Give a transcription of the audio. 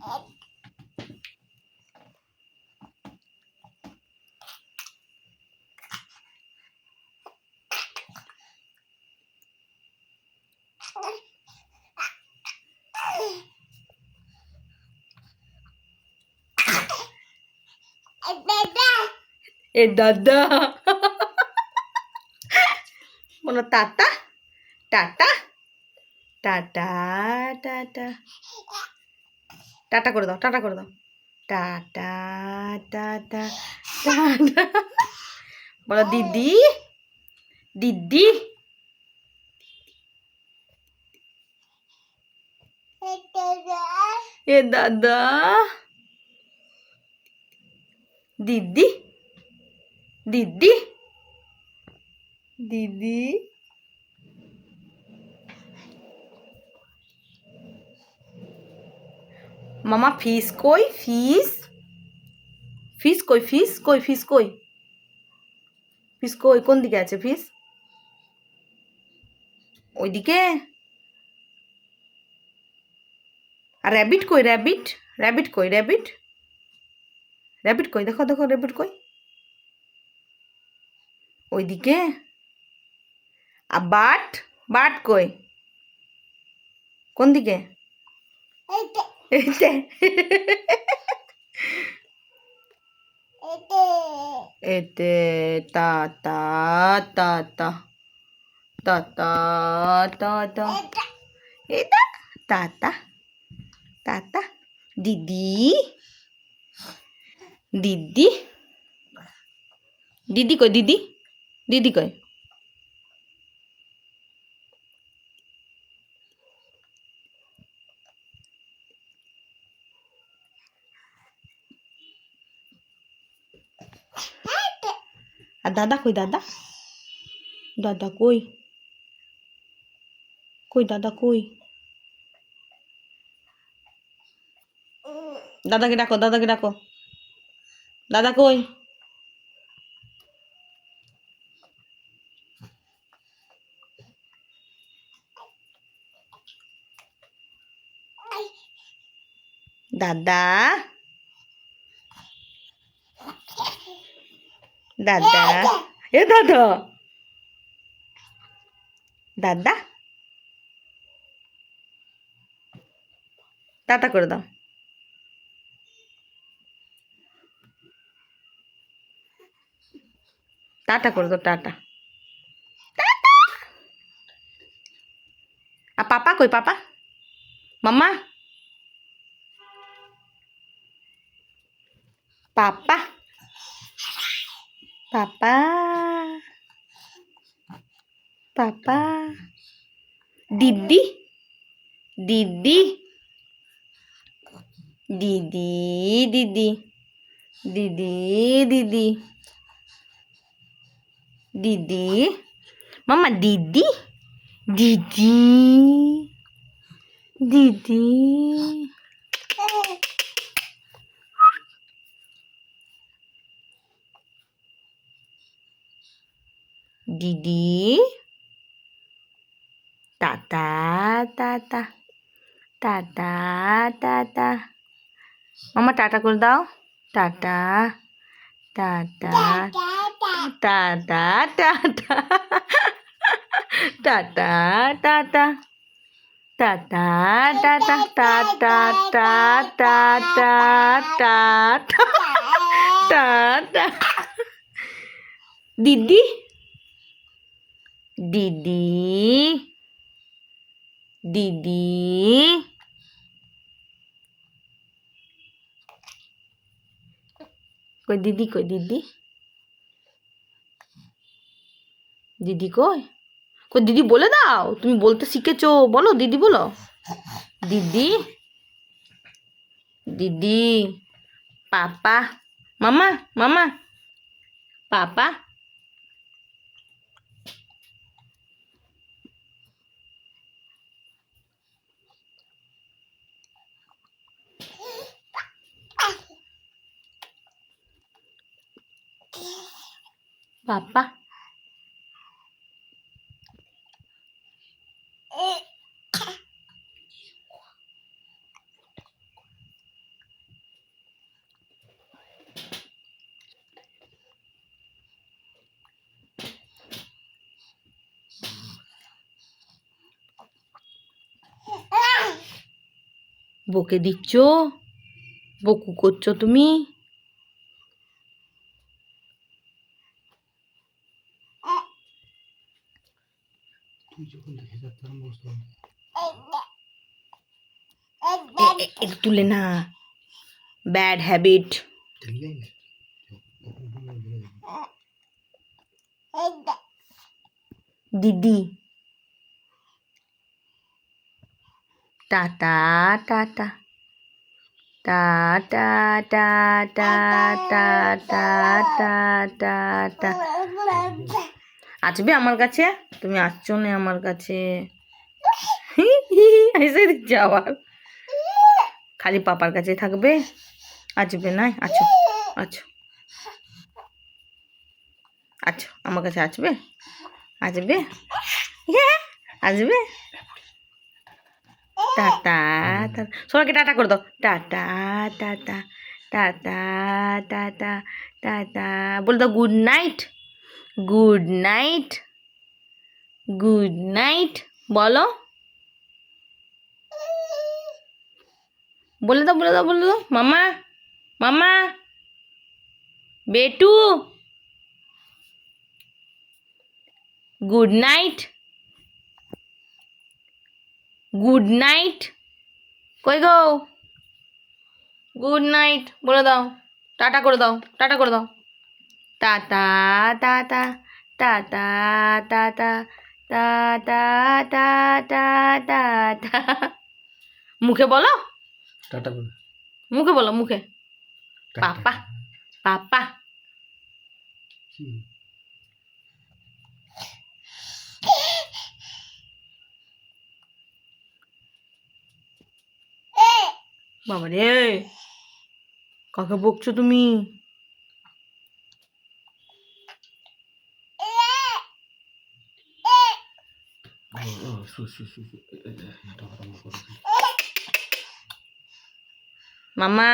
এ দাদা বলো tata tata tata tata tata করে দাও, টাটা করে দাও, টাটা টাটা টাটা। বলো দিদি দিদি। এ দাদা দিদি দিদি দিদি। মামা ফিস কই? ফিস ফিস কই? ফিস কই? ফিস কই? ফিস কই? কোন দিকে আছে ফিস? ওইদিকে। আর র্যাবিট কই? র্যাবিট র্যাবিট কই? র্যাবিট র্যাবিট কই? দেখো দেখো র্যাবিট কই? ওইদিকে। আর বাট বাট কই? কোন দিকে? এইতে এতে তা তা তা তা তা তা তা তা এটা তা তা তা তা। দিদি দিদি দিদি কই? দিদি দিদি কই? আর দাদা কই? দাদা দাদা কই? কই দাদা কই? দাদাকে ডাকো, দাদাকে ডাকো। দাদা কই? দাদা দাদা। এ দাদা দাদা টাটা করে দাও। টাটা করে দাও, টাটা। আর পাপা কই? পাপা মাম্মা পাপা পাপা পাপা। দিদি দিদি দিদি দিদি দিদি দিদি দিদি মাম্মা দিদি দিদি দিদি। দিদি টাটা টাটা টাটা টাটা। মামা টাটা করে দাও, tata tata tata tata tata tata tata tata tata tata tata tata. দিদি দিদি দিদি কই? দিদি কই? দিদি দিদি কই? কই দিদি বলে দাও, তুমি বলতে শিখেছো, বলো দিদি বলো। দিদি দিদি পাপা মামা মামা পাপা পাপা। বকে দিচ্ছ, বকু করছো তুমি। একটু তুলে না, ব্যাড হ্যাবিট। দিদি tata tata tata tata tata tata tata. আসবে আমার কাছে? তুমি আসছো না আমার কাছে। এসে দিচ্ছে আবার, খালি পাপার কাছে থাকবে, আসবে না? আচ্ছা আচ্ছা আচ্ছা, আমার কাছে আসবে, আসবে, আসবে। টাটা, সবাইকে টাটা করে দাও। Tata tata tata tata tata বলে দাও। Good night, good night, good night বলো। বলে দাও, বলে দাও, বলে দাও। মামা, মামা, বেটু, গুড নাইট, গুড নাইট। কই গো? গুড নাইট বলে দাও, টাটা করে দাও, টাটা করে দাও। Tata tata tata tata tata tata tata. মুখে বলো, টাটা বলো, মুখে বলো, মুখে। পাপা, পাপা। বাবা রে, কাকে বকছো তুমি? মামা।